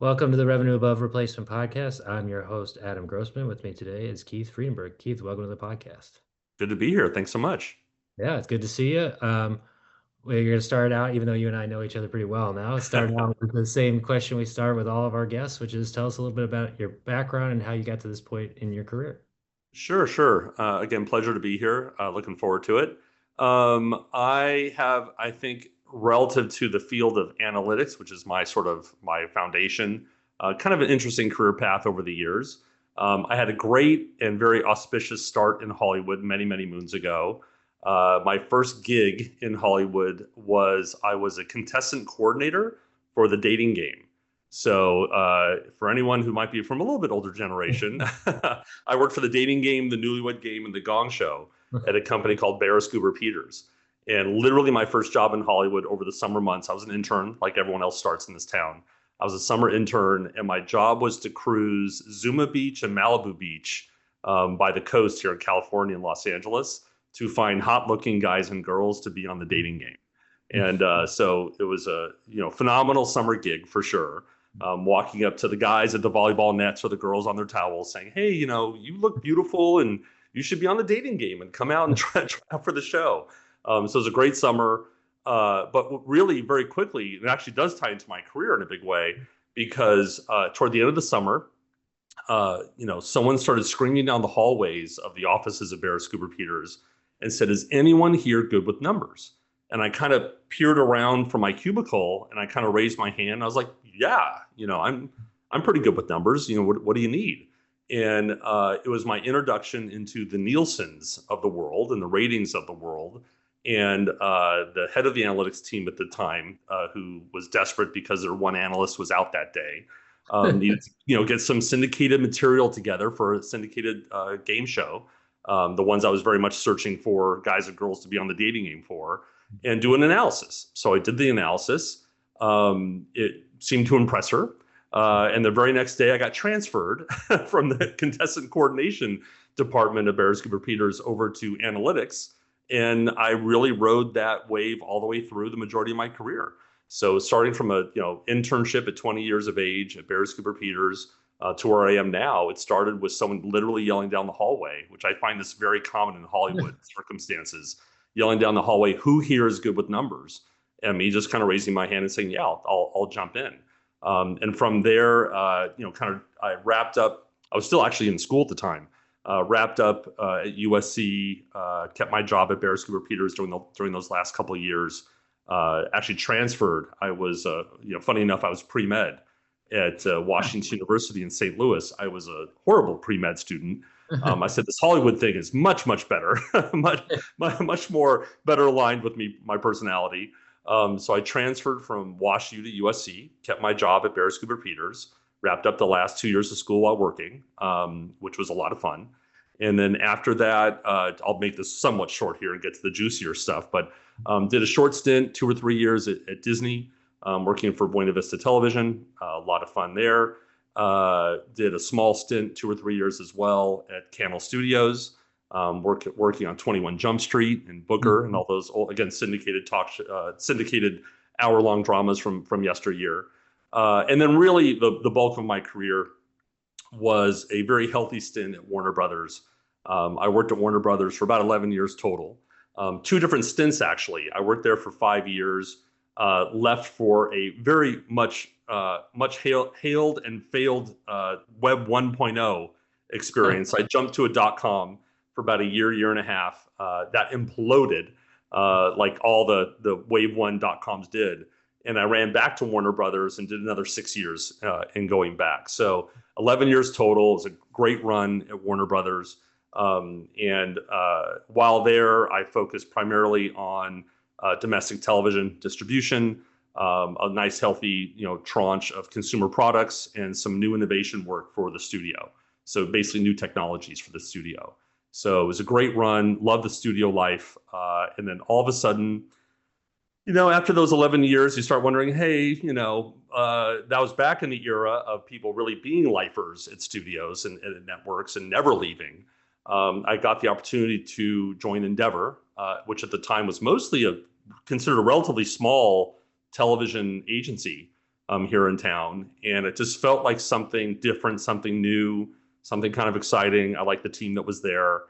Welcome to the Revenue Above Replacement podcast. I'm your host, Adam Grossman. With me today is Keith Friedenberg. Keith, welcome to the podcast. Good to be here. Thanks so much. Yeah, it's good to see you. We're going to start out, even though you and I know each other pretty well now, start out with the same question we start with all of our guests, which is tell us a little bit about your background and how you got to this point in your career. Sure. Again, pleasure to be here. Looking forward to it. I have, I think, relative to the field of analytics, which is my foundation, kind of an interesting career path over the years. I had a great and very auspicious start in Hollywood many moons ago. My first gig in Hollywood was I was a contestant coordinator for the dating game. So for anyone who might be from a little bit older generation, I worked for the dating game, the newlywed game, and the Gong Show at a company called Barris Goober Peters. And literally my first job in Hollywood over the summer months, I was an intern like everyone else starts in this town. I was a summer intern, and my job was to cruise Zuma Beach and Malibu Beach by the coast here in California and Los Angeles to find hot-looking guys and girls to be on the dating game. And so it was a phenomenal summer gig for sure. Walking up to the guys at the volleyball nets or the girls on their towels saying, hey, you look beautiful and you should be on the dating game and come out and try out for the show. So it was a great summer. But really very quickly, it actually does tie into my career in a big way because toward the end of the summer, someone started screaming down the hallways of the offices of Barris Goober Peters and said, is anyone here good with numbers? And I kind of peered around from my cubicle and I kind of raised my hand. I was like, yeah, I'm pretty good with numbers. What do you need? And it was my introduction into the Nielsen's of the world and the ratings of the world. And the head of the analytics team at the time, who was desperate because their one analyst was out that day, needed to get some syndicated material together for a syndicated game show. The ones I was very much searching for guys and girls to be on the dating game for, and do an analysis. So I did the analysis. It seemed to impress her. And the very next day I got transferred from the contestant coordination department of Barris Goober Peters over to analytics. And I really rode that wave all the way through the majority of my career. So starting from a internship at 20 years of age at Barris Goober Peters to where I am now, it started with someone literally yelling down the hallway, which I find this very common in Hollywood circumstances, yelling down the hallway, who here is good with numbers? And me just kind of raising my hand and saying, yeah, I'll jump in. And from there, I wrapped up. I was still actually in school at the time. Wrapped up at USC, kept my job at Barris Goober Peters during those last couple of years. Actually transferred. I was, funny enough, I was pre-med at Washington University in St. Louis. I was a horrible pre-med student. I said, this Hollywood thing is much better, much more better aligned with my personality. So I transferred from WashU to USC, kept my job at Barris Goober Peters, wrapped up the last 2 years of school while working, which was a lot of fun. And then after that, I'll make this somewhat short here and get to the juicier stuff, but did a short stint, 2 or 3 years at Disney, working for Buena Vista Television, a lot of fun there. Did a small stint, 2 or 3 years as well at Cannell Studios, working on 21 Jump Street and Booker and all those, again, syndicated hour-long dramas from yesteryear. And then really the bulk of my career was a very healthy stint at Warner Brothers. I worked at Warner Brothers for about 11 years total. 2 different stints, actually. I worked there for 5 years, left for a very much hailed and failed Web 1.0 experience. I jumped to a .com for about a year and a half. That imploded like all the Wave 1 .coms did. And I ran back to Warner Brothers and did another 6 years in going back. So 11 years total. It was a great run at Warner Brothers. And while there, I focused primarily on domestic television distribution, a nice healthy tranche of consumer products, and some new innovation work for the studio. So basically new technologies for the studio. So it was a great run. Loved the studio life. And then all of a sudden, after those 11 years, you start wondering, hey, that was back in the era of people really being lifers at studios and at networks and never leaving. I got the opportunity to join Endeavor, which at the time was mostly considered a relatively small television agency here in town, and it just felt like something different, something new, something kind of exciting. I liked the team that was there.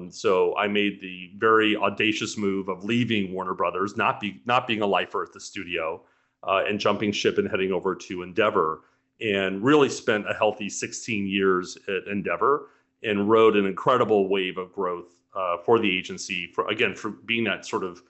So I made the very audacious move of leaving Warner Brothers, not being a lifer at the studio, and jumping ship and heading over to Endeavor, and really spent a healthy 16 years at Endeavor and rode an incredible wave of growth for the agency. For being that sort of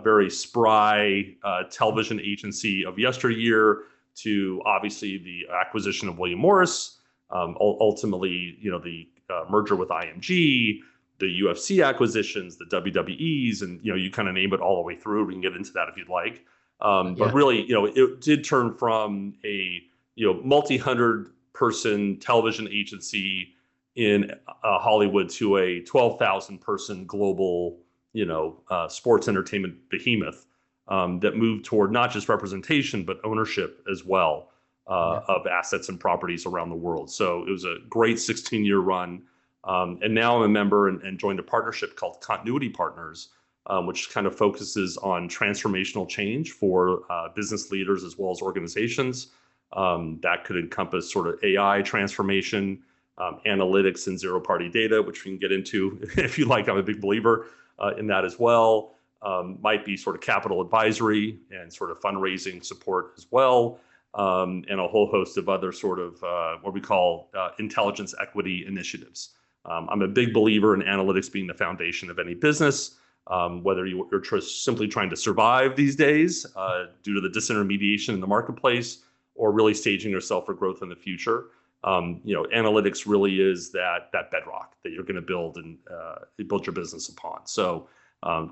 very spry television agency of yesteryear to obviously the acquisition of William Morris, ultimately, the merger with IMG, the UFC acquisitions, the WWEs, and you kind of name it all the way through. We can get into that if you'd like. But Yeah. really, it did turn from a multi-hundred person television agency in Hollywood to a 12,000 person global sports entertainment behemoth that moved toward not just representation but ownership as well Yeah. of assets and properties around the world. So it was a great 16-year run. And now I'm a member and joined a partnership called Continuity Partners, which kind of focuses on transformational change for business leaders as well as organizations. That could encompass sort of AI transformation, analytics, and zero-party data, which we can get into if you like. I'm a big believer in that as well. Might be sort of capital advisory and sort of fundraising support as well, and a whole host of other sort of what we call intelligence equity initiatives. I'm a big believer in analytics being the foundation of any business, whether you're simply trying to survive these days due to the disintermediation in the marketplace, or really staging yourself for growth in the future. Analytics really is that bedrock that you're going to build and build your business upon. So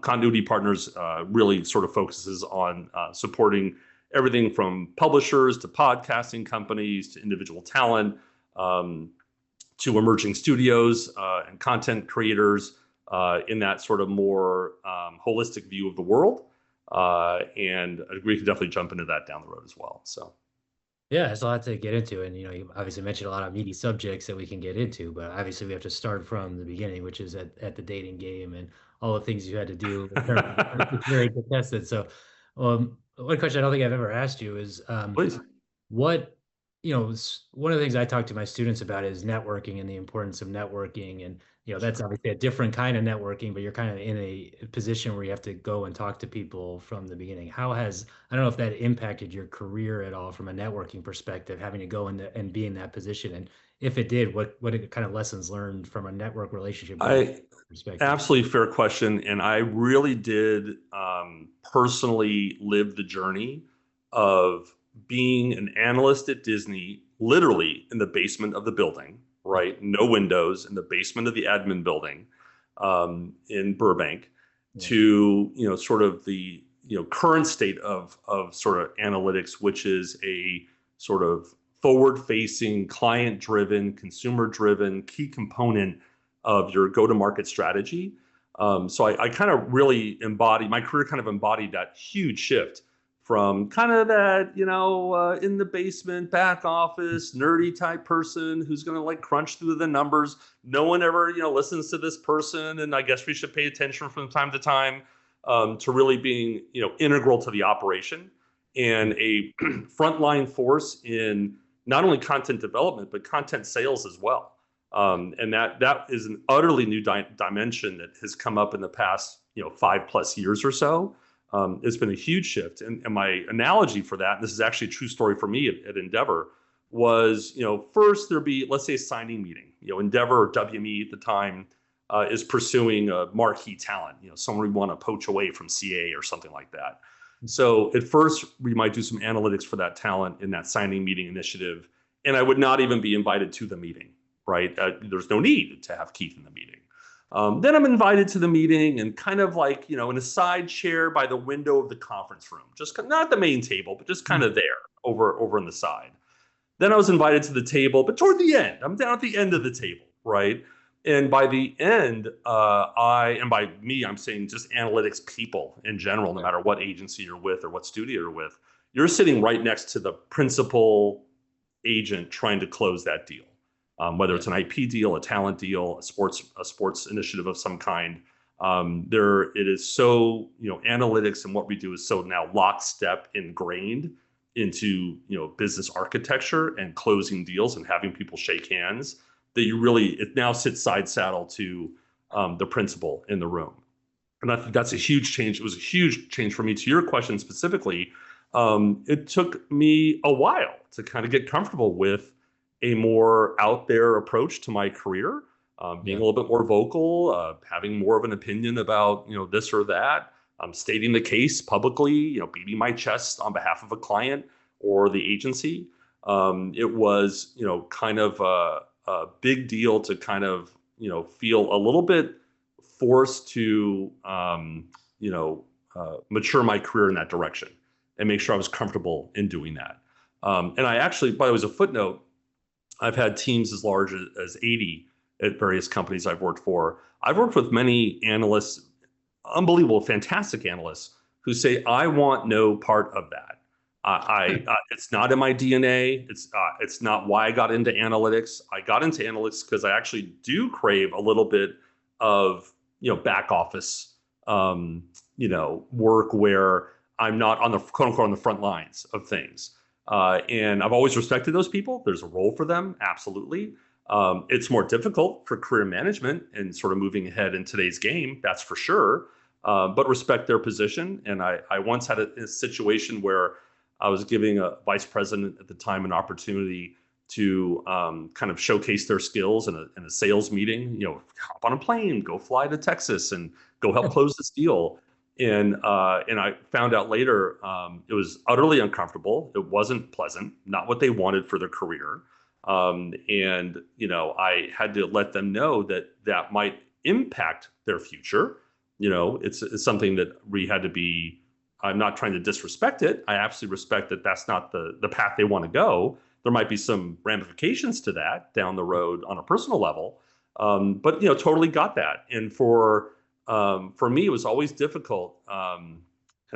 Continuity Partners really sort of focuses on supporting everything from publishers to podcasting companies to individual talent, to emerging studios and content creators in that sort of more holistic view of the world. And we could definitely jump into that down the road as well. So. Yeah, it's a lot to get into, and you obviously mentioned a lot of meaty subjects that we can get into, but obviously we have to start from the beginning, which is at the dating game and all the things you had to do in terms of it's very contested. So, one question I don't think I've ever asked you is, Please. what, one of the things I talk to my students about is networking and the importance of networking. And, that's Sure. obviously a different kind of networking, but you're kind of in a position where you have to go and talk to people from the beginning. I don't know if that impacted your career at all from a networking perspective, having to go and be in that position. And if it did, what kind of lessons learned from a network relationship building I perspective? Absolutely fair question, and I really did personally live the journey of being an analyst at Disney, literally in the basement of the building, right? No windows, in the basement of the admin building in Burbank, Yeah. to sort of the current state of sort of analytics, which is a sort of forward-facing, client-driven, consumer-driven key component of your go-to-market strategy. So I kind of really my career kind of embodied that huge shift from kind of that, in the basement, back office, nerdy type person who's going to like crunch through the numbers. No one ever, listens to this person, and I guess we should pay attention from time to time, to really being, integral to the operation and a frontline force in not only content development, but content sales as well. And that is an utterly new dimension that has come up in the past 5+ years or so. It's been a huge shift, and my analogy for that, and this is actually a true story for me at Endeavor, was first there'd be, let's say, a signing meeting. Endeavor or WME at the time is pursuing a marquee talent, someone we want to poach away from CA or something like that. So at first we might do some analytics for that talent in that signing meeting initiative, and I would not even be invited to the meeting. Right? There's no need to have Keith in the meeting. Then I'm invited to the meeting and kind of like, in a side chair by the window of the conference room, just not the main table, but just kind of there over on the side. Then I was invited to the table, but toward the end, I'm down at the end of the table, right? And by the end, and by me, I'm saying just analytics people in general, no matter what agency you're with or what studio you're with, you're sitting right next to the principal agent trying to close that deal. Whether Yeah. it's an IP deal, a talent deal, a sports initiative of some kind. It is so, analytics and what we do is so now lockstep ingrained into business architecture and closing deals and having people shake hands, that you really it now sits side saddle to the principal in the room. And I think that's a huge change. It was a huge change for me. To your question specifically, it took me a while to kind of get comfortable with a more out there approach to my career, being Yeah. a little bit more vocal, having more of an opinion about this or that, stating the case publicly, beating my chest on behalf of a client or the agency. It was kind of a big deal to kind of feel a little bit forced to mature my career in that direction and make sure I was comfortable in doing that. And I actually, by the way, as a footnote, I've had teams as large as 80 at various companies I've worked for. I've worked with many analysts, unbelievable, fantastic analysts who say, I want no part of that. It's not in my DNA. It's not why I got into analytics. I got into analytics because I actually do crave a little bit of back office work where I'm not on the quote unquote on the front lines of things. And I've always respected those people. There's a role for them, absolutely. It's more difficult for career management and sort of moving ahead in today's game, that's for sure. But respect their position. And I once had a situation where I was giving a vice president at the time an opportunity to kind of showcase their skills in a sales meeting. Hop on a plane, go fly to Texas, and go help close this deal. And I found out later it was utterly uncomfortable. It wasn't pleasant, not what they wanted for their career. And I had to let them know that that might impact their future. It's something that we had to be. I'm not trying to disrespect it. I absolutely respect that that's not the path they want to go. There might be some ramifications to that down the road on a personal level, but totally got that. And for me, it was always difficult. And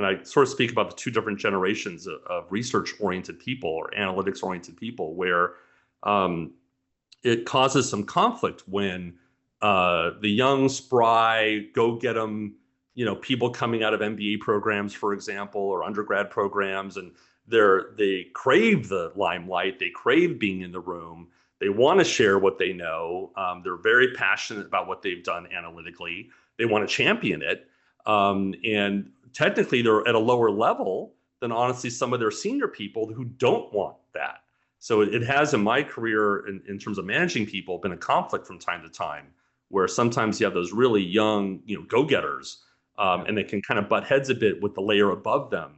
I sort of speak about the two different generations of research-oriented people or analytics-oriented people, where it causes some conflict when the young, spry, go get them, people coming out of MBA programs, for example, or undergrad programs, and they crave the limelight, they crave being in the room, they want to share what they know, they're very passionate about what they've done analytically, they want to champion it, and technically they're at a lower level than honestly some of their senior people who don't want that. So it has in my career in terms of managing people been a conflict from time to time, where sometimes you have those really young go-getters, Yeah. and they can kind of butt heads a bit with the layer above them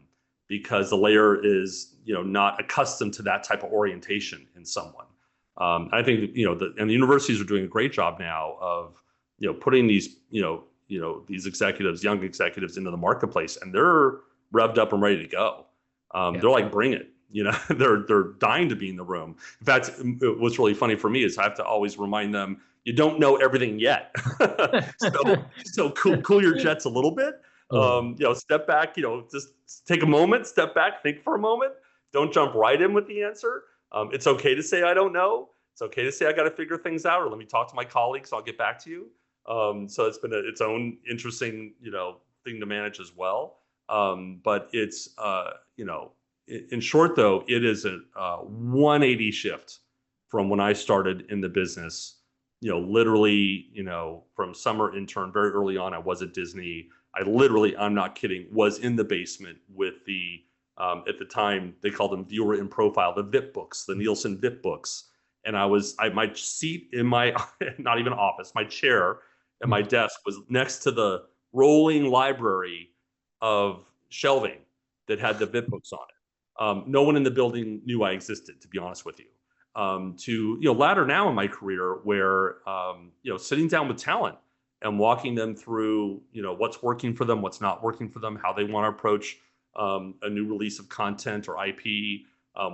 because the layer is not accustomed to that type of orientation in someone. I think and the universities are doing a great job now of putting these these executives, young executives, into the marketplace, and they're revved up and ready to go. Yeah. They're like, bring it. They're dying to be in the room. In fact, what's really funny for me is I have to always remind them, you don't know everything yet. so cool your jets a little bit. Oh, Step back. Just take a moment, step back, think for a moment. Don't jump right in with the answer. It's okay to say I don't know. It's okay to say I got to figure things out, or let me talk to my colleagues. I'll get back to you. So it's been its own interesting thing to manage as well. But it's in short, though, it is a 180 shift from when I started in the business. Literally, from summer intern very early on, I was at Disney. I literally, I'm not kidding, was in the basement with the, at the time, they called them viewer in profile, the VIP books, the Nielsen VIP books. And my seat in my, not even office, my chair at my desk was next to the rolling library of shelving that had the VIP books on it. No one in the building knew I existed, to be honest with you. To latter now in my career, where sitting down with talent and walking them through what's working for them, what's not working for them, how they want to approach a new release of content or IP,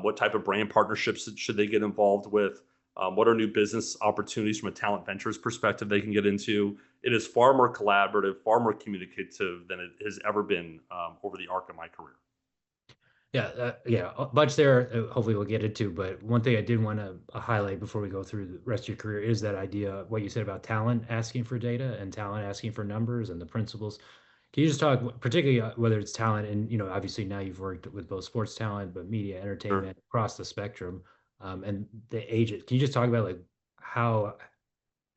what type of brand partnerships should they get involved with, what are new business opportunities from a talent ventures perspective they can get into. It is far more collaborative, far more communicative than it has ever been over the arc of my career. Yeah, a bunch there. Hopefully, we'll get into. But one thing I did want to highlight before we go through the rest of your career is that idea, what you said about talent asking for data and talent asking for numbers and the principles. Can you just talk, particularly whether it's talent, and obviously now you've worked with both sports talent, but media, Sure. entertainment across the spectrum, and the age. Can you just talk about like how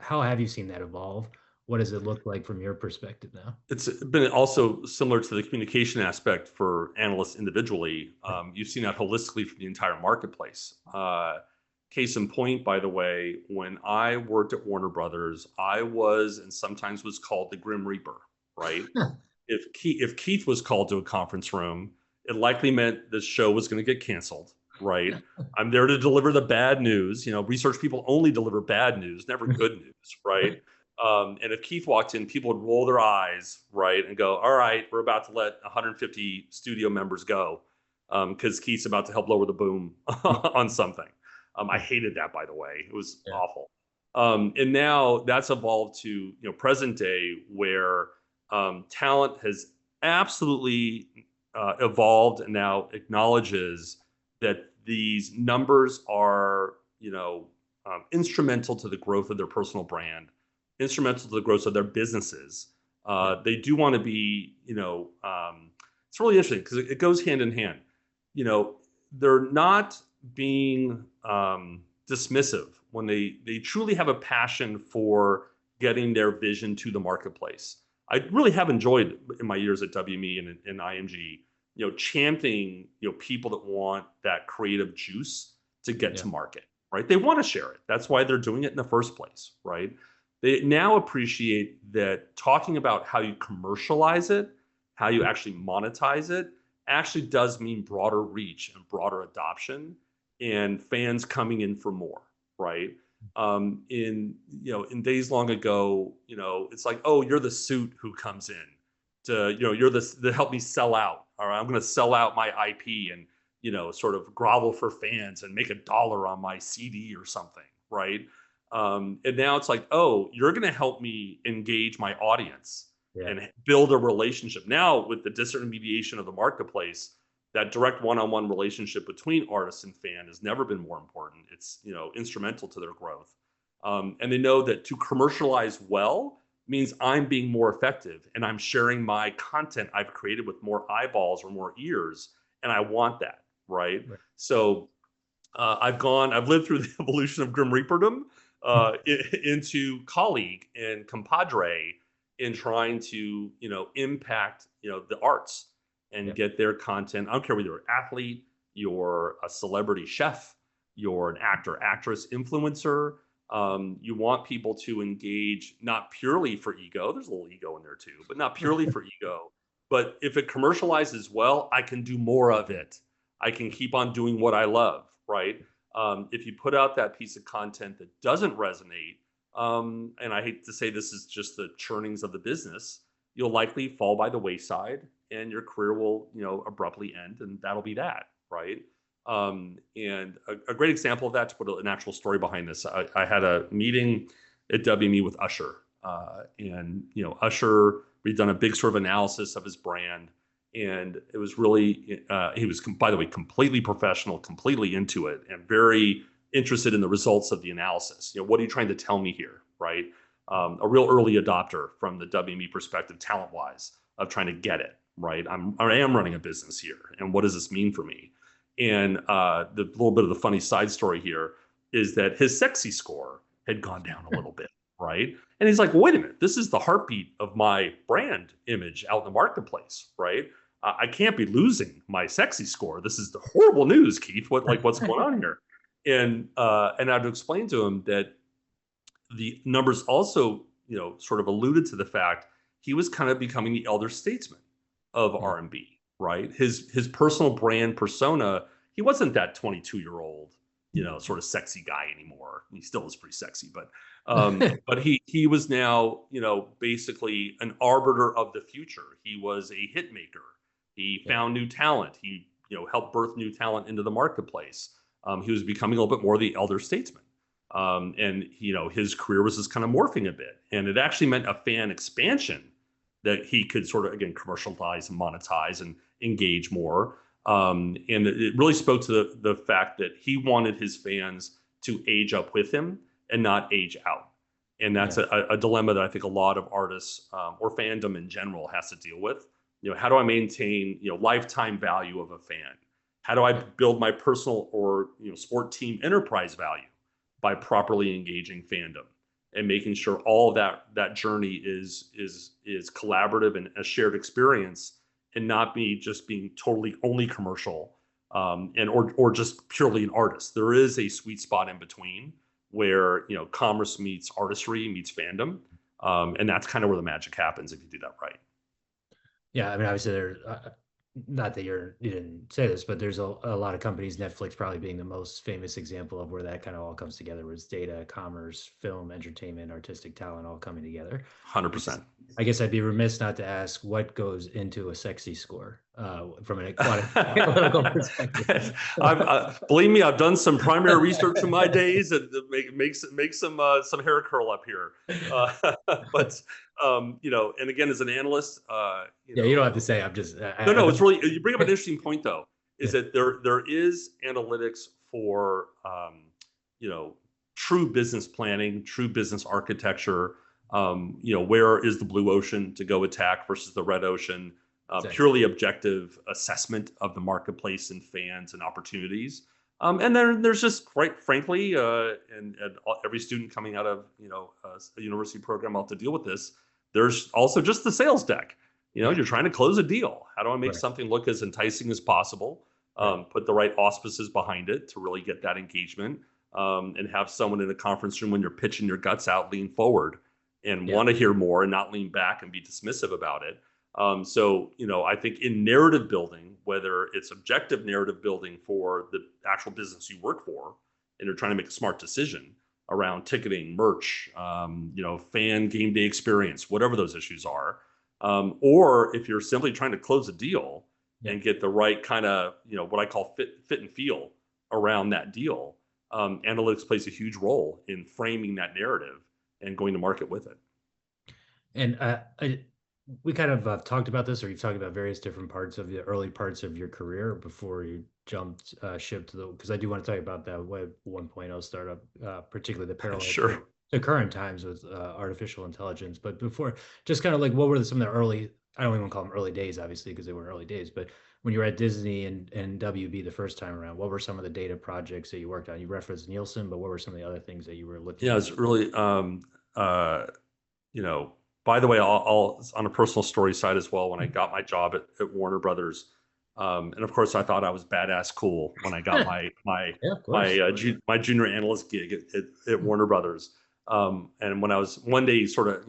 how have you seen that evolve? What does it look like from your perspective now? It's been also similar to the communication aspect for analysts individually. Yeah. You've seen that holistically for the entire marketplace. Case in point, by the way, when I worked at Warner Brothers, I was and sometimes was called the Grim Reaper, right? If Keith was called to a conference room, it likely meant the show was going to get canceled, right? I'm there to deliver the bad news. Research people only deliver bad news, never good news, right? And if Keith walked in, people would roll their eyes, right, and go, "All right, we're about to let 150 studio members go because Keith's about to help lower the boom on something." I hated that, by the way; it was Yeah. awful. And now that's evolved to present day where talent has absolutely evolved and now acknowledges that these numbers are instrumental to the growth of their personal brand, instrumental to the growth of their businesses. Yeah. They do want to be, it's really interesting because it goes hand in hand. They're not being dismissive when they truly have a passion for getting their vision to the marketplace. I really have enjoyed in my years at WME and IMG, championing, people that want that creative juice to get Yeah. to market, right? They want to share it. That's why they're doing it in the first place, right? They now appreciate that talking about how you commercialize it, how you actually monetize it, actually does mean broader reach and broader adoption and fans coming in for more, right? In days long ago, it's like, oh, you're the suit who comes in to, you're the help me sell out, or I'm going to sell out my IP and sort of grovel for fans and make $1 on my CD or something, right? And now it's like, oh, you're going to help me engage my audience Yeah. and build a relationship. Now, with the disintermediation of the marketplace, that direct one-on-one relationship between artist and fan has never been more important. It's instrumental to their growth, and they know that to commercialize well means I'm being more effective and I'm sharing my content I've created with more eyeballs or more ears, and I want that, right? Right. So I've lived through the evolution of Grim Reaperdom into colleague and compadre in trying to, impact, the arts and Yeah. get their content. I don't care whether you're an athlete, you're a celebrity chef, you're an actor, actress, influencer. You want people to engage not purely for ego. There's a little ego in there too, but not purely for ego. But if it commercializes well, I can do more of it. I can keep on doing what I love, right? If you put out that piece of content that doesn't resonate, and I hate to say this is just the churnings of the business, you'll likely fall by the wayside and your career will, abruptly end, and that'll be that, right? And a great example of that, to put an actual story behind this, I had a meeting at WME with Usher, and Usher, we'd done a big sort of analysis of his brand, and it was really he was, by the way, completely professional, completely into it, and very interested in the results of the analysis. What are you trying to tell me here, right? A real early adopter from the WME perspective, talent wise, of trying to get it right. I am running a business here, and what does this mean for me? And the little bit of the funny side story here is that his sexy score had gone down a little bit, right? And he's like, wait a minute, this is the heartbeat of my brand image out in the marketplace, right? I can't be losing my sexy score. This is the horrible news, Keith. What's going on here? And I had to explain to him that the numbers also, sort of alluded to the fact he was kind of becoming the elder statesman of Yeah. R&B, right? His personal brand persona, he wasn't that 22-year-old, sort of sexy guy anymore. He still is pretty sexy, but he was now, basically an arbiter of the future. He was a hit maker. He Yeah. found new talent. He, helped birth new talent into the marketplace. He was becoming a little bit more the elder statesman. And his career was just kind of morphing a bit, and it actually meant a fan expansion that he could sort of, again, commercialize and monetize and engage more. And it really spoke to the fact that he wanted his fans to age up with him and not age out. And that's Yeah. a dilemma that I think a lot of artists or fandom in general has to deal with. How do I maintain lifetime value of a fan? How do I build my personal or sport team enterprise value by properly engaging fandom and making sure all of that journey is collaborative and a shared experience, and not me just being totally only commercial, and or just purely an artist. There is a sweet spot in between where commerce meets artistry meets fandom, and that's kind of where the magic happens if you do that right. Yeah, I mean, obviously, there's not that you didn't say this, but there's a lot of companies, Netflix probably being the most famous example of where that kind of all comes together, where it's data, commerce, film, entertainment, artistic talent all coming together. I guess, 100%. I guess I'd be remiss not to ask what goes into a sexy score from an analytical perspective. Believe me, I've done some primary research in my days, and make some hair curl up here. Uh, but and again, as an analyst, Yeah, you don't have to say. I'm just. no, I no, it's really, you bring up an interesting point though, is yeah, that there is analytics for true business planning, true business architecture. Where is the blue ocean to go attack versus the red ocean? exactly. Purely objective assessment of the marketplace and fans and opportunities. And then there's just, quite frankly, and every student coming out of a university program will have to deal with this. There's also just the sales deck. Yeah, You're trying to close a deal. How do I make right, something look as enticing as possible? right. Put the right auspices behind it to really get that engagement, and have someone in the conference room when you're pitching your guts out lean forward and Yeah, want to hear more and not lean back and be dismissive about it. I think in narrative building, whether it's objective narrative building for the actual business you work for, and you're trying to make a smart decision around ticketing, merch, fan game day experience, whatever those issues are, or if you're simply trying to close a deal yeah. and get the right kind of, what I call fit and feel around that deal, analytics plays a huge role in framing that narrative and going to market with it. And we kind of talked about this, or you've talked about various different parts of the early parts of your career before you jumped ship to the. Because I do want to talk about that Web 1.0 startup, particularly the parallel Sure. to current times with artificial intelligence. But before, just kind of like, what were some of the early? I don't even call them early days, obviously, because they weren't early days. But when you were at Disney and WB the first time around, what were some of the data projects that you worked on? You referenced Nielsen, but what were some of the other things that you were looking Yeah, at? it's really, uh, you know, by the way, I'll on a personal story side as well. When I got my job at Warner Brothers, and of course, I thought I was badass cool when I got Yeah, of course. my junior analyst gig at Warner Brothers. And when I was one day sort of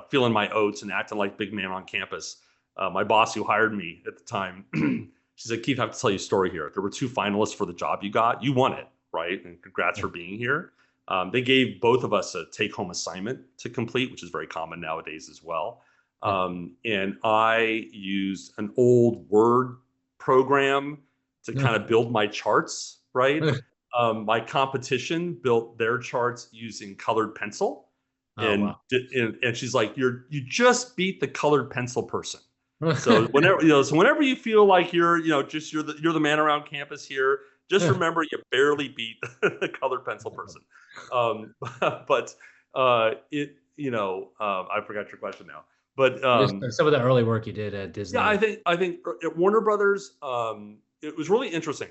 feeling my oats and acting like big man on campus, my boss who hired me at the time, she said, "Keith, I have to tell you a story here. There were two finalists for the job you got. You won it, right? And congrats Yeah. for being here." They gave both of us a take-home assignment to complete, which is very common nowadays as well. Yeah. And I used an old Word program to kind of build my charts, right? My competition built their charts using colored pencil, Oh wow. and she's like, "You just beat the colored pencil person." So whenever you feel like you're the man around campus here, just remember you barely beat the colored pencil person. Um, but I forgot your question now. But Just some of the early work you did at yeah, I Disney. think I think at Warner Brothers, it was really interesting.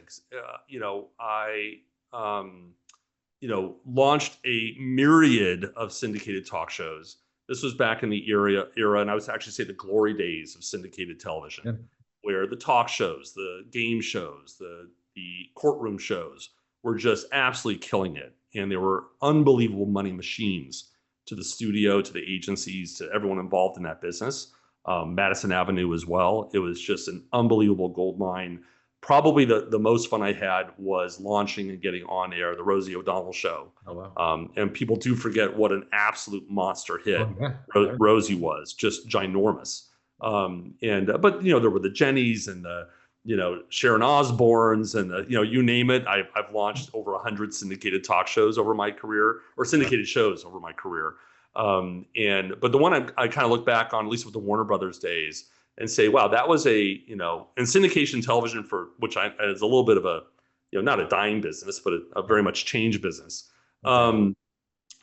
I launched a myriad of syndicated talk shows. This was back in the era, and I would actually say the glory days of syndicated television, Yeah. where the talk shows, the game shows, the courtroom shows were just absolutely killing it, and they were unbelievable money machines to the studio, to the agencies, to everyone involved in that business. Madison Avenue as well. It was just an unbelievable gold mine. Probably the most fun I had was launching and getting on air the Rosie O'Donnell show. Oh wow. And people do forget what an absolute monster hit Oh yeah. Rosie was, just ginormous. But there were the Jennies and the Sharon Osbournes and you name it. I've launched over 100 syndicated talk shows over my career, or syndicated shows over my career. But the one I kind of look back on, at least with the Warner Brothers days, and say, wow, that was and syndication television, for which is a little bit of a, not a dying business, but a very much change business. Okay.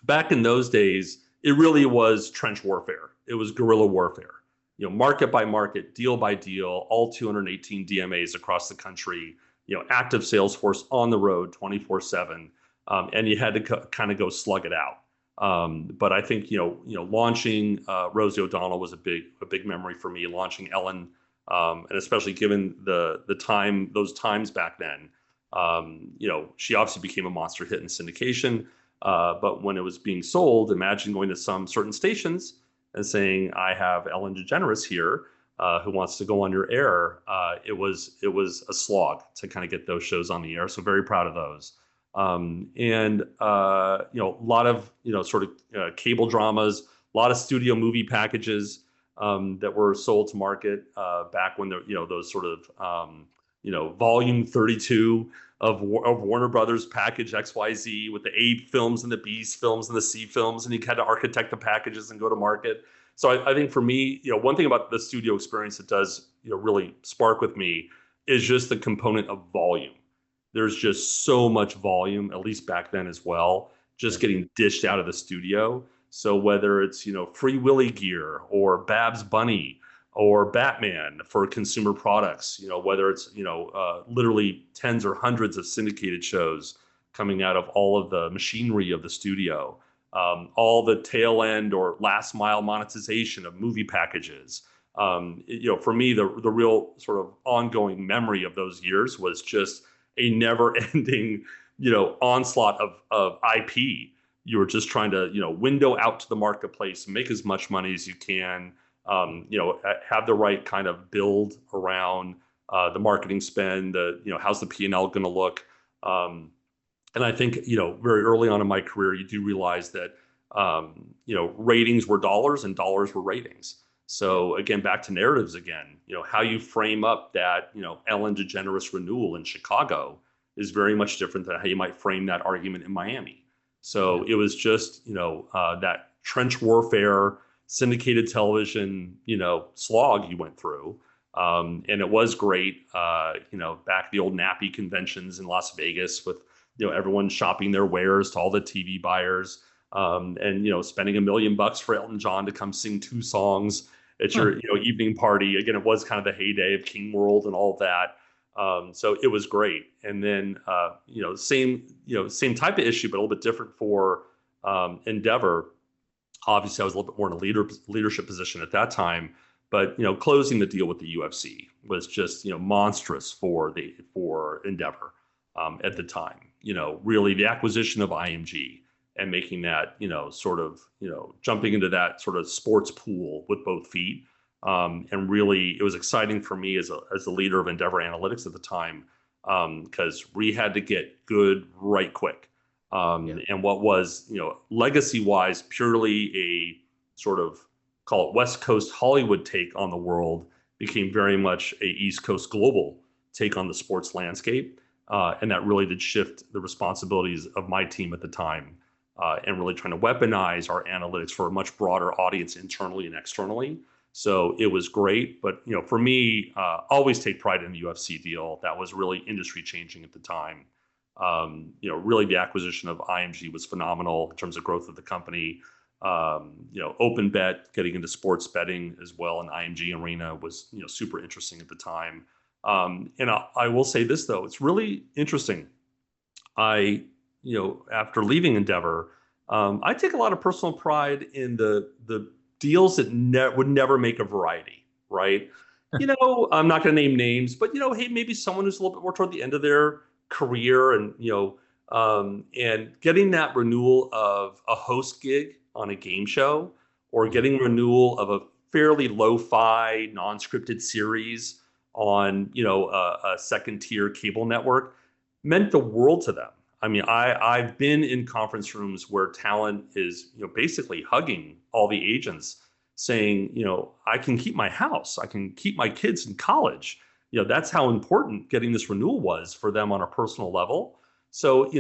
Back in those days, it really was trench warfare. It was guerrilla warfare. Market by market, deal by deal, all 218 DMAs across the country. Active sales force on the road 24/7, and you had to kind of go slug it out. But I think launching Rosie O'Donnell was a big memory for me. Launching Ellen, and especially given those times back then, she obviously became a monster hit in syndication. But when it was being sold, imagine going to some certain stations and saying, "I have Ellen DeGeneres here, who wants to go on your air." It was a slog to kind of get those shows on the air. So very proud of those. And a lot of sort of cable dramas, a lot of studio movie packages that were sold to market back when those sort of volume 32 of Warner Brothers package XYZ with the A films and the B films and the C films, and you had to architect the packages and go to market. So I think for me, one thing about the studio experience that does really spark with me is just the component of volume. There's just so much volume, at least back then as well, just getting dished out of the studio. So whether it's Free Willy gear or Babs Bunny or Batman for consumer products, whether it's literally tens or hundreds of syndicated shows coming out of all of the machinery of the studio, all the tail end or last mile monetization of movie packages. For me, the real sort of ongoing memory of those years was just a never-ending, onslaught of IP. You were just trying to, window out to the marketplace, make as much money as you can, have the right kind of build around the marketing spend. How's the P&L going to look? And I think, very early on in my career, you do realize that, ratings were dollars and dollars were ratings. So again, back to narratives again, how you frame up that, Ellen DeGeneres renewal in Chicago is very much different than how you might frame that argument in Miami. So it was just, that trench warfare, syndicated television, slog you went through. And it was great, back at the old Nappy conventions in Las Vegas with, everyone shopping their wares to all the TV buyers. And spending $1 million for Elton John to come sing 2 songs at your evening party. Again, it was kind of the heyday of King World and all of that. So it was great. And then same type of issue, but a little bit different for Endeavor. Obviously, I was a little bit more in a leadership position at that time. But closing the deal with the UFC was just monstrous for Endeavor at the time. Really the acquisition of IMG and making that, sort of, jumping into that sort of sports pool with both feet. And really, it was exciting for me as the leader of Endeavor Analytics at the time, because we had to get good right quick. And what was, legacy-wise, purely a sort of, call it West Coast Hollywood take on the world, became very much a East Coast global take on the sports landscape. And that really did shift the responsibilities of my team at the time. And really trying to weaponize our analytics for a much broader audience internally and externally. So it was great. But, for me, always take pride in the UFC deal. That was really industry changing at the time. Really the acquisition of IMG was phenomenal in terms of growth of the company. OpenBet getting into sports betting as well in IMG arena was, super interesting at the time. And I will say this, though, it's really interesting. After leaving Endeavor, I take a lot of personal pride in the deals that would never make a variety, right? I'm not going to name names, but hey, maybe someone who's a little bit more toward the end of their career, and and getting that renewal of a host gig on a game show, or getting renewal of a fairly lo-fi, non-scripted series on a second tier cable network meant the world to them. I mean, I've been in conference rooms where talent is, basically hugging all the agents saying, I can keep my house. I can keep my kids in college. That's how important getting this renewal was for them on a personal level. So,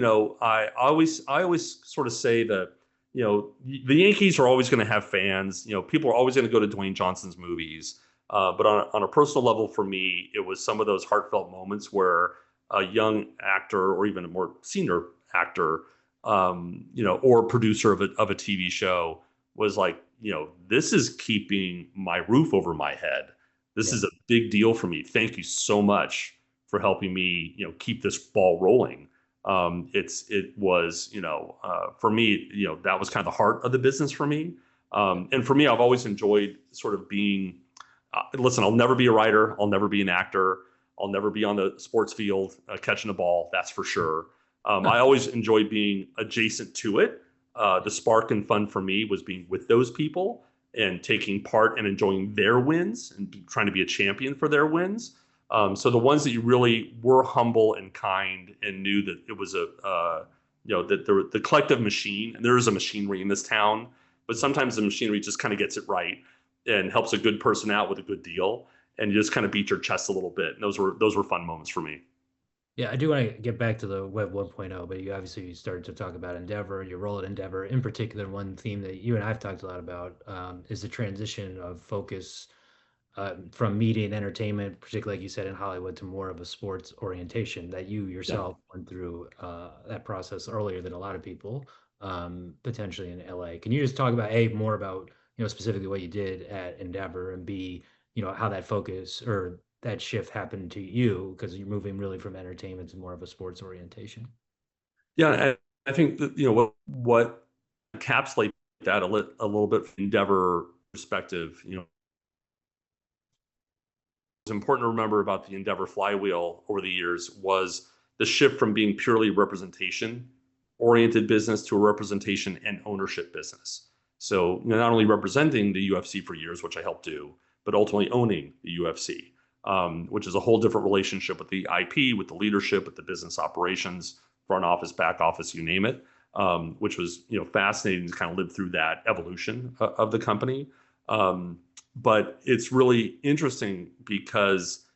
I always sort of say that, the Yankees are always going to have fans. People are always going to go to Dwayne Johnson's movies. But on a personal level, for me, it was some of those heartfelt moments where a young actor or even a more senior actor, or producer of a TV show was like, this is keeping my roof over my head. This Yeah. is a big deal for me. Thank you so much for helping me, keep this ball rolling. It was, for me, that was kind of the heart of the business for me. And for me, I've always enjoyed sort of being, listen, I'll never be a writer. I'll never be an actor. I'll never be on the sports field catching a ball. That's for sure. I always enjoyed being adjacent to it. The spark and fun for me was being with those people and taking part and enjoying their wins and trying to be a champion for their wins. So the ones that you really were humble and kind and knew that it was that the collective machine, and there is a machinery in this town, but sometimes the machinery just kind of gets it right and helps a good person out with a good deal. And you just kind of beat your chest a little bit. And those were fun moments for me. Yeah, I do want to get back to the Web 1.0, but you obviously started to talk about Endeavor, your role at Endeavor. In particular, one theme that you and I've talked a lot about is the transition of focus from media and entertainment, particularly like you said in Hollywood, to more of a sports orientation. That you Yeah. yourself went through that process earlier than a lot of people, potentially in LA. Can you just talk about A, more about specifically what you did at Endeavor, and B, how that focus or that shift happened to you because you're moving really from entertainment to more of a sports orientation? Yeah. I think that, what encapsulate that a little bit from Endeavor perspective, what's important to remember about the Endeavor flywheel over the years was the shift from being purely representation oriented business to a representation and ownership business. So, not only representing the UFC for years, which I helped do, but ultimately owning the UFC, which is a whole different relationship with the IP, with the leadership, with the business operations, front office, back office, you name it, which was fascinating to kind of live through that evolution of the company. But it's really interesting because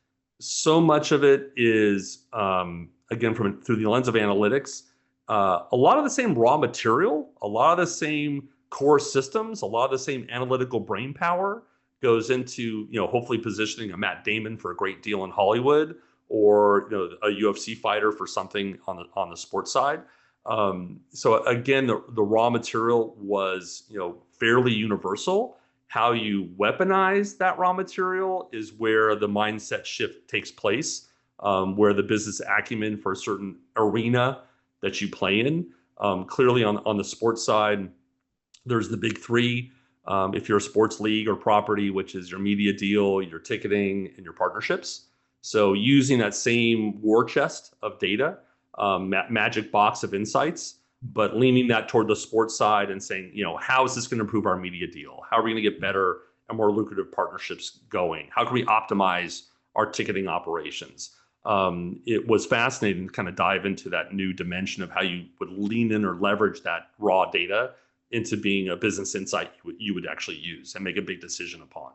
so much of it is, again, through the lens of analytics, a lot of the same raw material, a lot of the same core systems, a lot of the same analytical brain power goes into, hopefully positioning a Matt Damon for a great deal in Hollywood, or a UFC fighter for something on the sports side. So again, the raw material was fairly universal. How you weaponize that raw material is where the mindset shift takes place, where the business acumen for a certain arena that you play in. Clearly, on the sports side, there's the big three. If you're a sports league or property, which is your media deal, your ticketing, and your partnerships. So using that same war chest of data, magic box of insights, but leaning that toward the sports side and saying, how is this going to improve our media deal? How are we going to get better and more lucrative partnerships going? How can we optimize our ticketing operations? It was fascinating to kind of dive into that new dimension of how you would lean in or leverage that raw data into being a business insight you would actually use and make a big decision upon.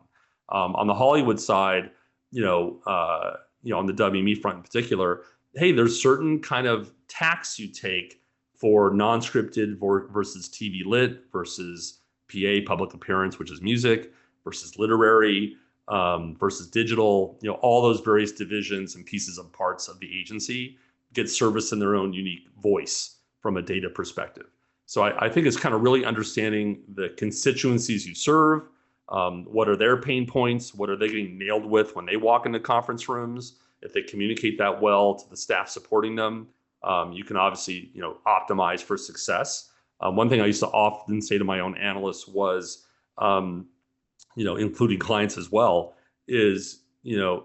On the Hollywood side, on the WME front in particular, hey, there's certain kind of tax you take for non-scripted versus TV lit versus PA, public appearance, which is music, versus literary, versus digital. All those various divisions and pieces and parts of the agency get serviced in their own unique voice from a data perspective. So I think it's kind of really understanding the constituencies you serve. What are their pain points? What are they getting nailed with when they walk into conference rooms? If they communicate that well to the staff supporting them, you can obviously optimize for success. One thing I used to often say to my own analysts was, including clients as well, is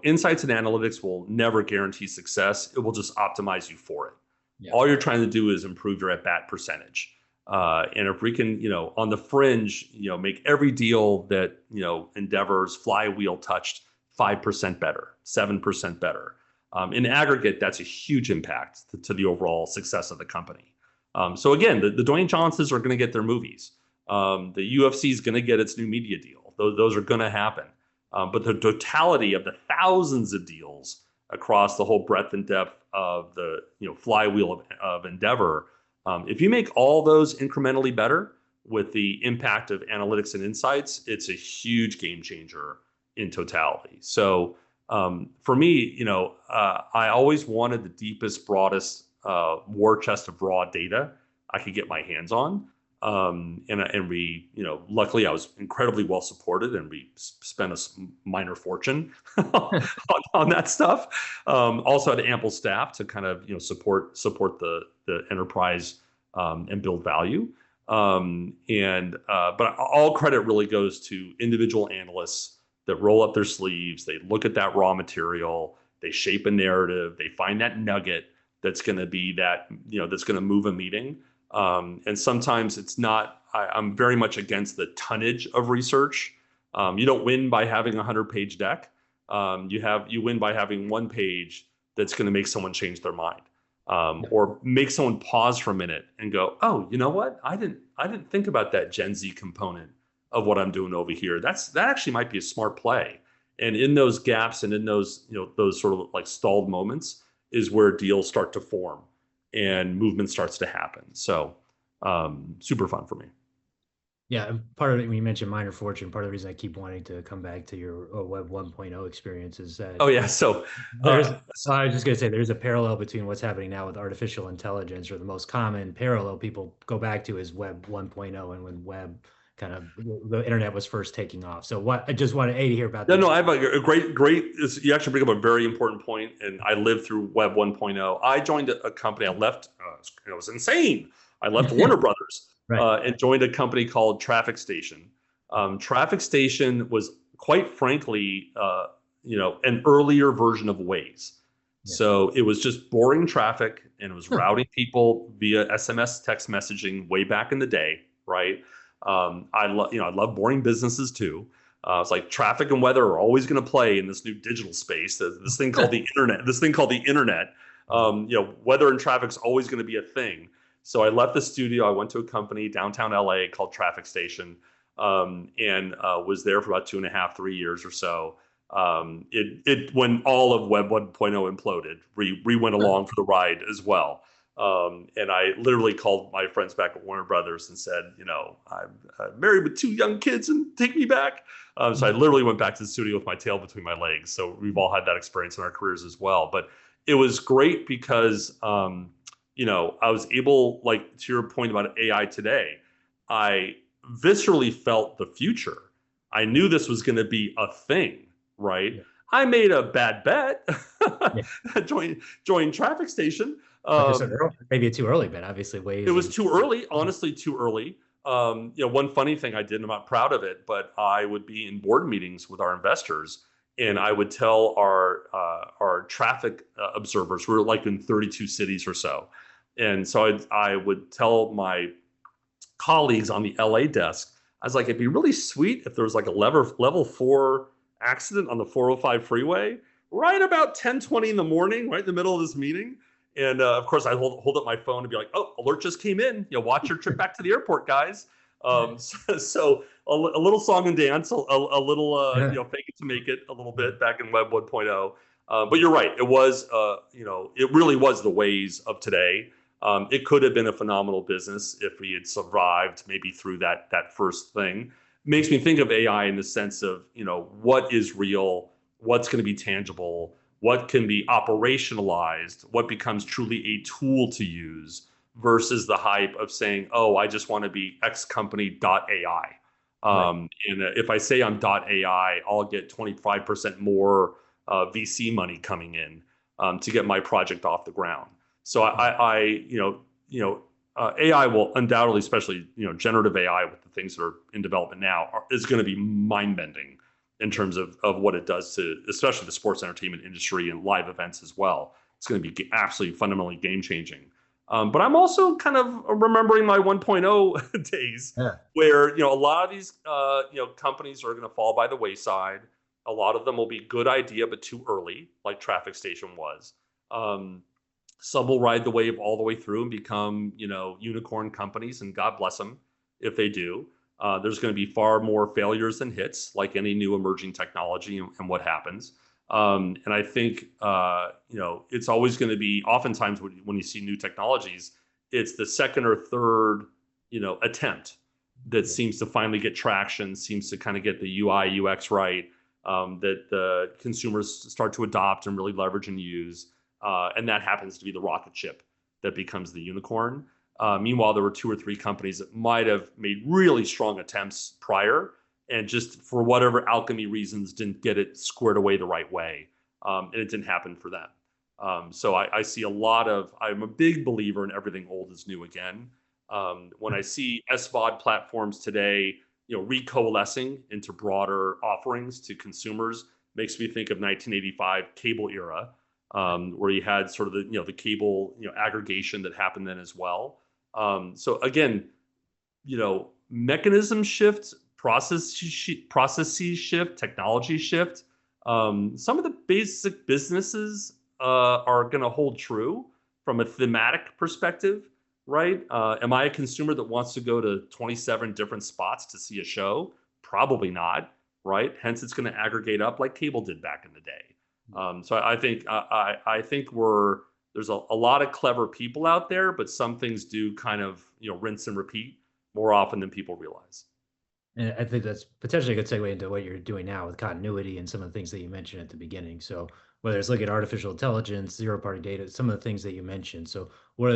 insights and analytics will never guarantee success. It will just optimize you for it. Yeah. All you're trying to do is improve your at bat percentage. And if we can, on the fringe, make every deal that, Endeavor's flywheel touched 5% better, 7% better. In aggregate, that's a huge impact to the overall success of the company. So again, the Dwayne Johnsons are going to get their movies. The UFC is going to get its new media deal. Those are going to happen. But the totality of the thousands of deals across the whole breadth and depth of the flywheel of Endeavor, if you make all those incrementally better with the impact of analytics and insights, it's a huge game changer in totality. So for me, I always wanted the deepest, broadest war chest of raw data I could get my hands on. And we, luckily I was incredibly well supported, and we spent a minor fortune on that stuff. Also had ample staff to kind of, support the enterprise, and build value. But all credit really goes to individual analysts that roll up their sleeves. They look at that raw material, they shape a narrative, they find that nugget that's going to be that, that's going to move a meeting. And sometimes it's not, I'm very much against the tonnage of research. You don't win by having a 100-page deck. You win by having one page that's going to make someone change their mind, or make someone pause for a minute and go, oh, you know what? I didn't think about that Gen Z component of what I'm doing over here. That actually might be a smart play. And in those gaps and in those, those sort of like stalled moments is where deals start to form and movement starts to happen. So super fun for me. Yeah, and part of it, when you mentioned minor fortune, part of the reason I keep wanting to come back to your Web 1.0 experience is that Oh yeah. So there's, I was just going to say, there's a parallel between what's happening now with artificial intelligence, or the most common parallel people go back to is Web 1.0, and when web kind of the internet was first taking off. So what I just wanted to hear about no, the no, I have a great. You actually bring up a very important point, and I lived through Web 1.0. I joined a company. I left. It was insane. I left Warner Brothers, right. and joined a company called Traffic Station. Traffic Station was, quite frankly, an earlier version of Waze. Yeah. So it was just boring traffic, and it was routing people via SMS text messaging way back in the day, right? I love boring businesses too. It's like traffic and weather are always going to play in this new digital space. This thing called the internet. This thing called the internet. Weather and traffic's always going to be a thing. So I left the studio. I went to a company downtown LA called Traffic Station, and was there for about 2.5, 3 years or so. When all of Web 1.0 imploded, we went along for the ride as well. And I literally called my friends back at Warner Brothers and said, I'm married with 2 young kids, and take me back. So I literally went back to the studio with my tail between my legs. So we've all had that experience in our careers as well. But it was great because, I was able, like to your point about AI today, I viscerally felt the future. I knew this was going to be a thing, right? Yeah. I made a bad bet. Yeah. Join Traffic Station. Like I said, maybe a too early, but obviously It Waze was and too early, honestly, too early. One funny thing I did, and I'm not proud of it, but I would be in board meetings with our investors, and I would tell our traffic observers, we were like in 32 cities or so, and so I would tell my colleagues on the LA desk, I was like, it'd be really sweet if there was like a level 4 accident on the 405 freeway right about 10:20 in the morning, right in the middle of this meeting. And of course, I hold up my phone and be like, "Oh, alert just came in. Watch your trip back to the airport, guys." So a little song and dance, a little fake it to make it a little bit back in Web 1.0. But you're right. It was it really was the ways of today. It could have been a phenomenal business if we had survived maybe through that first thing. Makes me think of AI in the sense of what is real, what's going to be tangible, what can be operationalized, what becomes truly a tool to use versus the hype of saying, oh, I just want to be X company .ai. And if I say I'm .ai, I'll get 25% more VC money coming in to get my project off the ground. So AI will undoubtedly, especially generative AI with the things that are in development now, is going to be mind bending in terms of what it does to, especially the sports entertainment industry and live events as well. It's going to be absolutely fundamentally game changing. But I'm also kind of remembering my 1.0 days, yeah. where a lot of these companies are going to fall by the wayside. A lot of them will be good idea but too early, like Traffic Station was. Some will ride the wave all the way through and become unicorn companies, and God bless them if they do. There's going to be far more failures than hits, like any new emerging technology and what happens. And I think, it's always going to be, oftentimes when you see new technologies, it's the second or third, attempt that seems to finally get traction, seems to kind of get the UI, UX right, that the consumers start to adopt and really leverage and use. And that happens to be the rocket ship that becomes the unicorn. Meanwhile, there were two or three companies that might have made really strong attempts prior and just for whatever alchemy reasons didn't get it squared away the right way. And it didn't happen for them. So I see a lot of, I'm a big believer in everything old is new again. When I see SVOD platforms today, recoalescing into broader offerings to consumers, makes me think of 1985 cable era, where you had sort of the cable aggregation that happened then as well. So again, mechanism shift, processes shift, technology shift. Some of the basic businesses are going to hold true from a thematic perspective, right? Am I a consumer that wants to go to 27 different spots to see a show? Probably not, right? Hence, it's going to aggregate up like cable did back in the day. So I think there's a lot of clever people out there, but some things do kind of rinse and repeat more often than people realize. And I think that's potentially a good segue into what you're doing now with continuity and some of the things that you mentioned at the beginning. So whether it's looking at artificial intelligence, zero-party data, some of the things that you mentioned. So what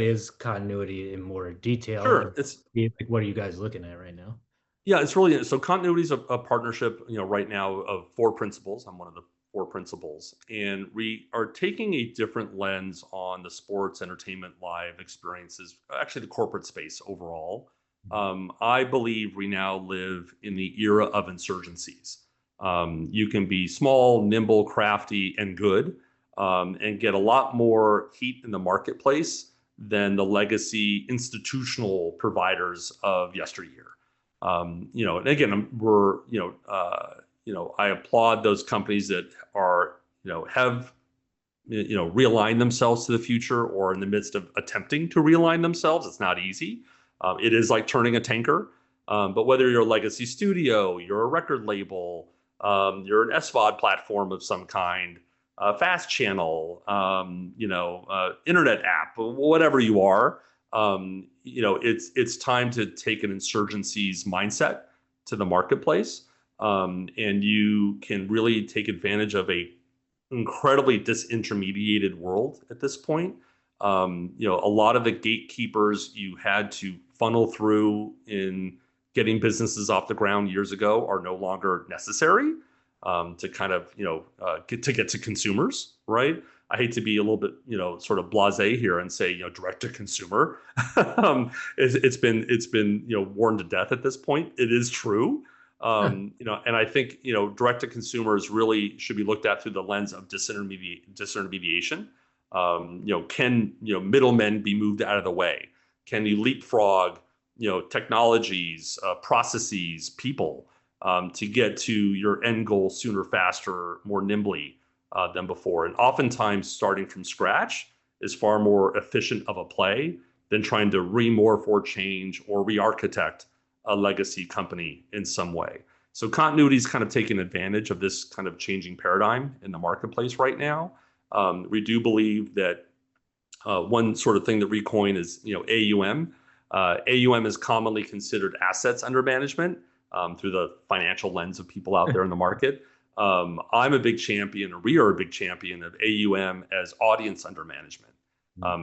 is continuity in more detail? And Sure, it's like, what are you guys looking at right now? yeah, it's really so continuity is a partnership, right now of four principles. I'm one of the four principles, and we are taking a different lens on the sports, entertainment, live experiences, actually the corporate space overall. I believe we now live in the era of insurgencies. You can be small, nimble, crafty, and good, and get a lot more heat in the marketplace than the legacy institutional providers of yesteryear. And again, I applaud those companies that are, have, realigned themselves to the future or in the midst of attempting to realign themselves. It's not easy. It is like turning a tanker. But whether you're a legacy studio, you're a record label, you're an SVOD platform of some kind, fast channel, internet app, whatever you are, it's time to take an insurgencies mindset to the marketplace, and you can really take advantage of a incredibly disintermediated world at this point. A lot of the gatekeepers you had to funnel through in getting businesses off the ground years ago are no longer necessary, to kind of get to consumers, right? I hate to be a little bit, sort of blasé here and say, direct to consumer. It's been, worn to death at this point. It is true. And I think, direct to consumers really should be looked at through the lens of disintermediation. Can, middlemen be moved out of the way? Can you leapfrog, technologies, processes, people, to get to your end goal sooner, faster, more nimbly than before? And oftentimes, starting from scratch is far more efficient of a play than trying to remorph or change or re-architect a legacy company in some way. So continuity is kind of taking advantage of this kind of changing paradigm in the marketplace right now. We do believe that one sort of thing that we coin is AUM. AUM is commonly considered assets under management, through the financial lens of people out there in the market. I'm a big champion, or we are a big champion of AUM as audience under management.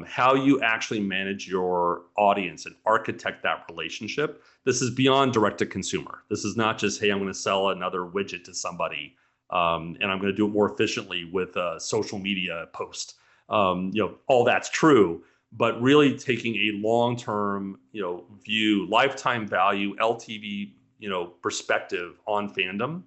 How you actually manage your audience and architect that relationship. This is beyond direct to consumer. This is not just, hey, I'm going to sell another widget to somebody, and I'm going to do it more efficiently with a social media post. All that's true, but really taking a long-term, view, lifetime value, LTV, perspective on fandom,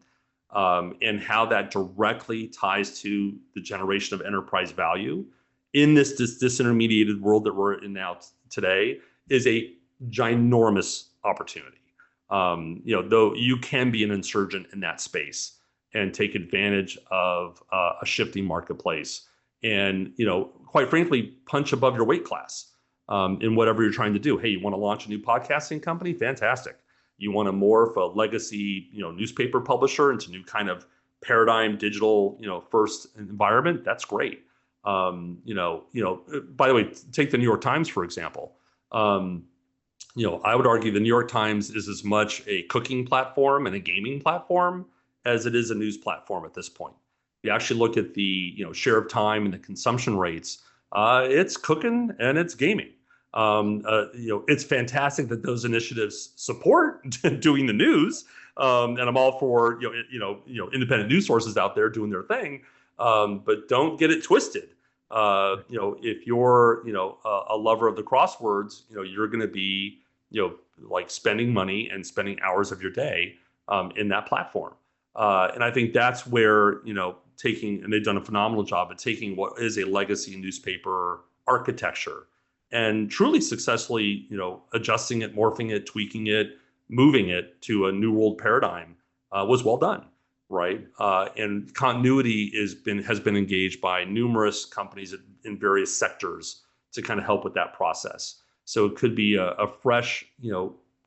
and how that directly ties to the generation of enterprise value in this disintermediated world that we're in now today is a ginormous opportunity. Though you can be an insurgent in that space and take advantage of a shifting marketplace, and quite frankly, punch above your weight class in whatever you're trying to do. Hey, you want to launch a new podcasting company? Fantastic. You want to morph a legacy, newspaper publisher into new kind of paradigm digital, first environment? That's great. By the way, take the New York Times, for example. I would argue the New York Times is as much a cooking platform and a gaming platform as it is a news platform at this point. You actually look at the share of time and the consumption rates. It's cooking and it's gaming. It's fantastic that those initiatives support doing the news, and I'm all for independent news sources out there doing their thing, but don't get it twisted. If you're a lover of the crosswords, you're going to be like spending money and spending hours of your day in that platform. And I think that's where, taking, and they've done a phenomenal job at taking what is a legacy newspaper architecture and truly successfully, adjusting it, morphing it, tweaking it, moving it to a new world paradigm was well done, right? And continuity has been engaged by numerous companies in various sectors to kind of help with that process. So it could be a fresh,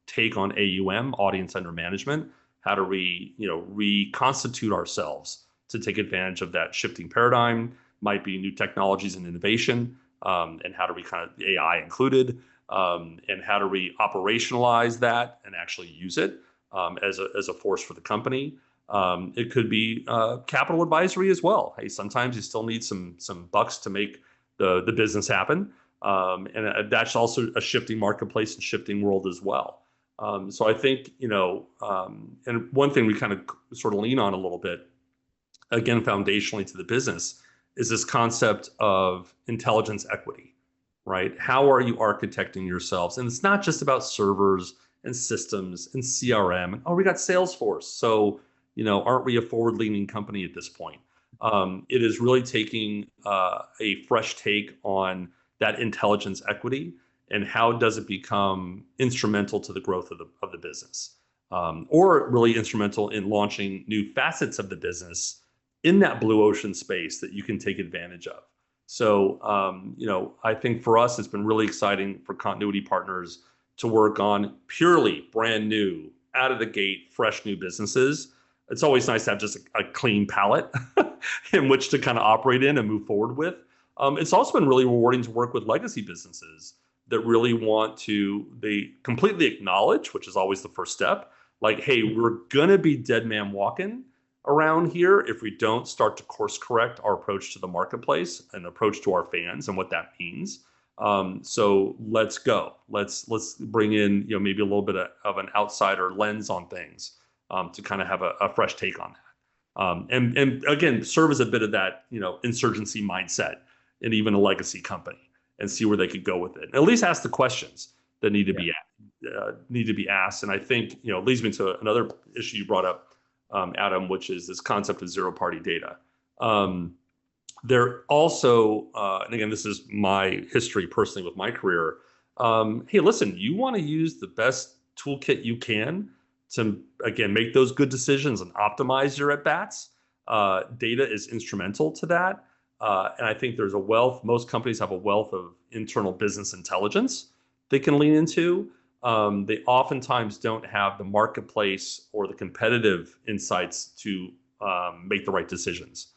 take on AUM, audience under management. How do we, reconstitute ourselves to take advantage of that shifting paradigm? Might be new technologies and innovation, and how do we kind of AI included, and how do we operationalize that and actually use it as a force for the company? It could be capital advisory as well. Hey, sometimes you still need some bucks to make the business happen, and that's also a shifting marketplace and shifting world as well. So I think, and one thing we kind of sort of lean on a little bit, again, foundationally to the business, is this concept of intelligence equity, right? How are you architecting yourselves? And it's not just about servers and systems and CRM. And, oh, we got Salesforce. So, aren't we a forward-leaning company at this point? It is really taking a fresh take on that intelligence equity and how does it become instrumental to the growth of the business, or really instrumental in launching new facets of the business in that blue ocean space that you can take advantage of. So, I think for us, it's been really exciting for Continuity Partners to work on purely brand new, out of the gate, fresh new businesses. It's always nice to have just a clean palette in which to kind of operate in and move forward with. It's also been really rewarding to work with legacy businesses that really they completely acknowledge, which is always the first step, like, hey, we're going to be dead man walking around here if we don't start to course correct our approach to the marketplace and approach to our fans and what that means. So let's go. Let's bring in maybe a little bit of an outsider lens on things to kind of have a fresh take on that. And again, serve as a bit of that insurgency mindset in even a legacy company and see where they could go with it. And at least ask the questions that need to be asked. And I think it leads me to another issue you brought up, Adam, which is this concept of zero-party data. There also, and again, this is my history personally with my career. Hey, listen, you want to use the best toolkit you can to, again, make those good decisions and optimize your at-bats. Data is instrumental to that. And I think there's most companies have a wealth of internal business intelligence they can lean into. They oftentimes don't have the marketplace or the competitive insights to make the right decisions.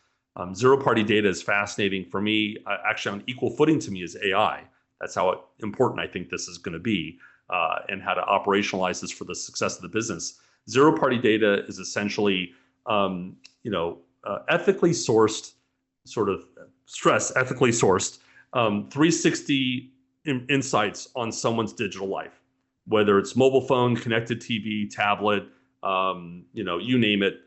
Zero-party data is fascinating for me, actually on equal footing to me as AI. That's how important I think this is going to be, and how to operationalize this for the success of the business. Zero-party data is essentially, ethically sourced, ethically sourced, 360 insights on someone's digital life, whether it's mobile phone, connected TV, tablet, you name it.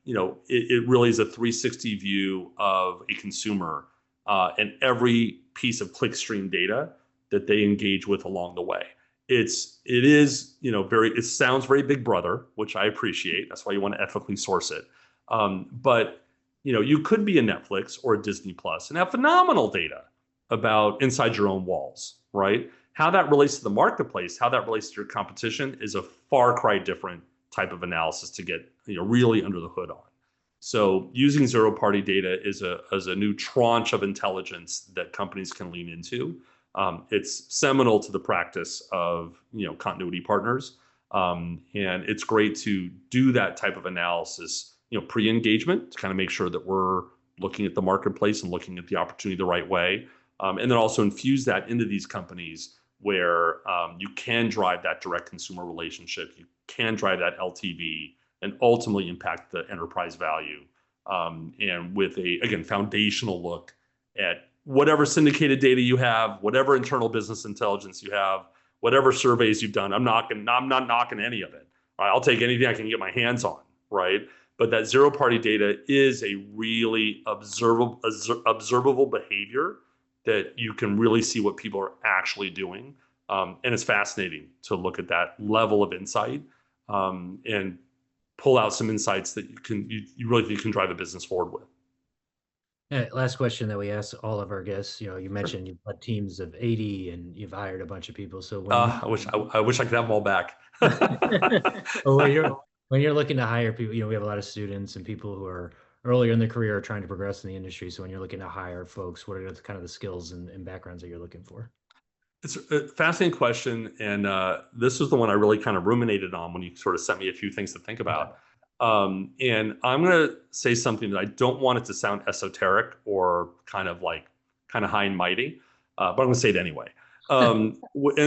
It really is a 360 view of a consumer and every piece of clickstream data that they engage with along the way. It sounds very Big Brother, which I appreciate. That's why you want to ethically source it. But you could be a Netflix or a Disney Plus and have phenomenal data about inside your own walls, right? How that relates to the marketplace, how that relates to your competition is a far cry different type of analysis to get really under the hood on. So using zero-party data is a new tranche of intelligence that companies can lean into. It's seminal to the practice of Continuity Partners, and it's great to do that type of analysis pre-engagement to kind of make sure that we're looking at the marketplace and looking at the opportunity the right way, and then also infuse that into these companies where you can drive that direct consumer relationship, you can drive that LTV, and ultimately impact the enterprise value. And with again, foundational look at whatever syndicated data you have, whatever internal business intelligence you have, whatever surveys you've done. I'm not knocking any of it. Right? I'll take anything I can get my hands on, right? But that zero party data is a really observable behavior that you can really see what people are actually doing. And it's fascinating to look at that level of insight and pull out some insights that you really think you can drive a business forward with. Last question that we ask all of our guests. You Sure. mentioned you've got teams of 80 and you've hired a bunch of people. So when you I wish I could have them all back. Well, when you're looking to hire people, we have a lot of students and people who are earlier in their career trying to progress in the industry. So when you're looking to hire folks, what are the kind of the skills and backgrounds that you're looking for? It's a fascinating question, and this was the one I really kind of ruminated on when you sort of sent me a few things to think Okay. about. And I'm going to say something that I don't want it to sound esoteric or kind of high and mighty, but I'm going to say it anyway. And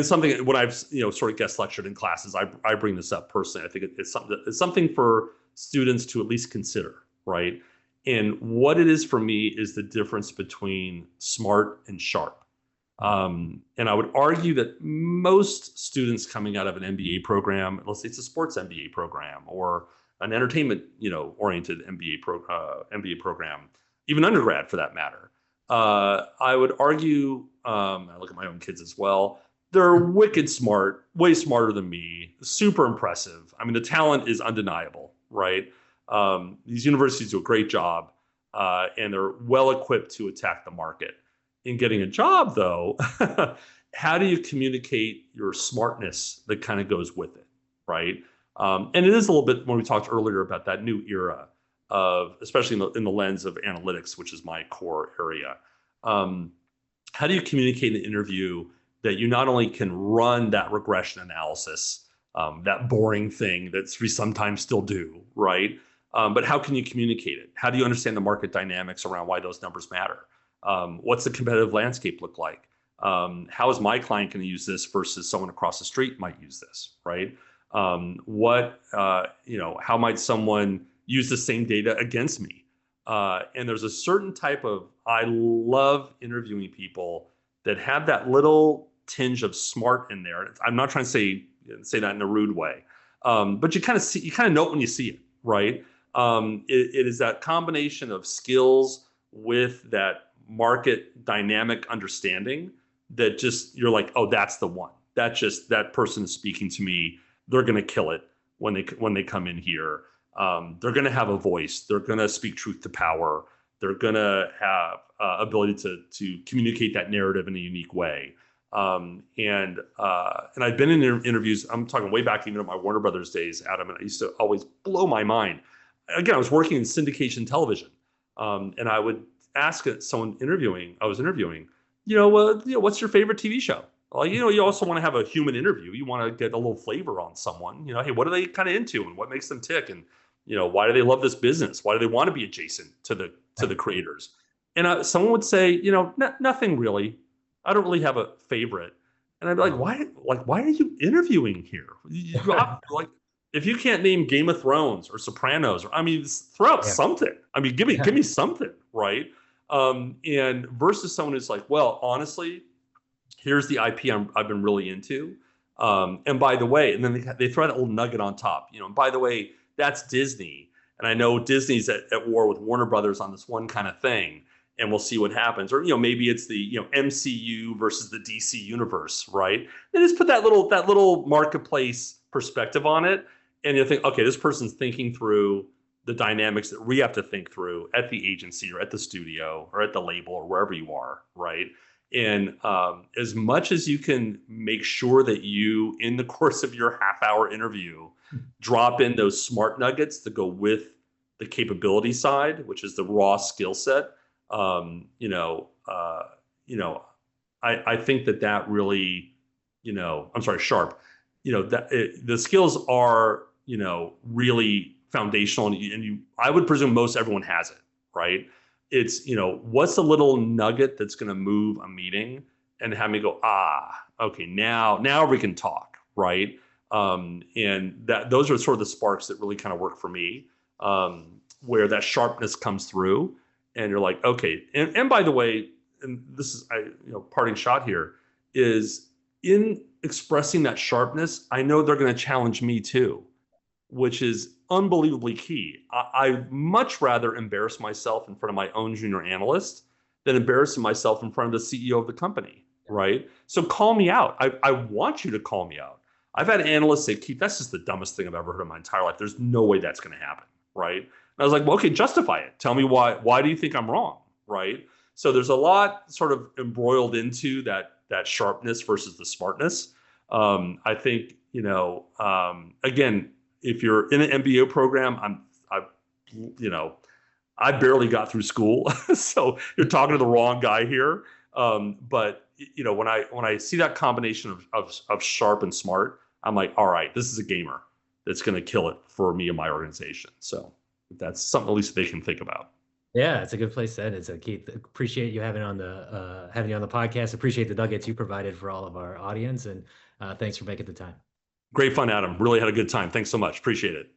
something when I've sort of guest lectured in classes, I bring this up personally. I think it's something for students to at least consider, right? And what it is for me is the difference between smart and sharp. And I would argue that most students coming out of an MBA program, let's say it's a sports MBA program or an entertainment, oriented MBA program, even undergrad for that matter, I would argue, I look at my own kids as well. They're wicked smart, way smarter than me, super impressive. I mean, the talent is undeniable, right? These universities do a great job, and they're well equipped to attack the market. In getting a job, though, how do you communicate your smartness that kind of goes with it, right? And it is a little bit when we talked earlier about that new era of, especially in the lens of analytics, which is my core area. Um, how do you communicate in an interview that you not only can run that regression analysis, that boring thing that we sometimes still do, right? But how can you communicate it? How do you understand the market dynamics around why those numbers matter? What's the competitive landscape look like? How is my client going to use this versus someone across the street might use this, right? How might someone use the same data against me? And there's a certain type of, I love interviewing people that have that little tinge of smart in there. I'm not trying to say that in a rude way, but you kind of know it when you see it, right? It is that combination of skills with that market dynamic understanding that just you're like, oh, that's the one. That person is speaking to me. They're going to kill it when they come in here. They're going to have a voice. They're going to speak truth to power. They're going to have ability to communicate that narrative in a unique way. And I've been in interviews. I'm talking way back even at my Warner Brothers days, Adam, and I used to always blow my mind. Again, I was working in syndication television, and I would ask someone I was interviewing, what's your favorite TV show? Well, you also want to have a human interview. You want to get a little flavor on someone. Hey, what are they kind of into, and what makes them tick, and why do they love this business? Why do they want to be adjacent to the creators? And someone would say, nothing really. I don't really have a favorite. And I'd be like, Oh, why are you interviewing here? Like, if you can't name Game of Thrones or Sopranos, or I mean, throw out yeah. something. I mean, give me something, right? And versus someone who's like, well, honestly, here's the IP I've been really into. And by the way, and then they throw that little nugget on top, and by the way, that's Disney. And I know Disney's at war with Warner Brothers on this one kind of thing, and we'll see what happens. Or, maybe it's the, MCU versus the DC universe, right? They just put that little marketplace perspective on it. And you think, okay, this person's thinking through the dynamics that we have to think through at the agency or at the studio or at the label or wherever you are, right? And as much as you can make sure that you, in the course of your half-hour interview, drop in those smart nuggets to go with the capability side, which is the raw skill set. I think that really, I'm sorry, sharp. The skills are, really foundational, and I would presume most everyone has it, right? It's, what's the little nugget that's going to move a meeting and have me go, okay, now we can talk, right? And those are sort of the sparks that really kind of work for me, where that sharpness comes through, and you're like, okay. And by the way, and this is parting shot here, is in expressing that sharpness, I know they're going to challenge me too, which is unbelievably key. I much rather embarrass myself in front of my own junior analyst than embarrassing myself in front of the CEO of the company, right? So call me out. I want you to call me out. I've had analysts say, Keith, that's just the dumbest thing I've ever heard in my entire life. There's no way that's going to happen, right? And I was like, well, okay, justify it. Tell me why. Why do you think I'm wrong, right? So there's a lot sort of embroiled into that sharpness versus the smartness. I think, again, if you're in an MBA program, I barely got through school, so you're talking to the wrong guy here. But when I see that combination of sharp and smart, I'm like, all right, this is a gamer that's going to kill it for me and my organization. So that's something at least they can think about. Yeah, it's a good place to end it. So Keith, appreciate you having you on the podcast. Appreciate the nuggets you provided for all of our audience, and thanks for making the time. Great fun, Adam. Really had a good time. Thanks so much. Appreciate it.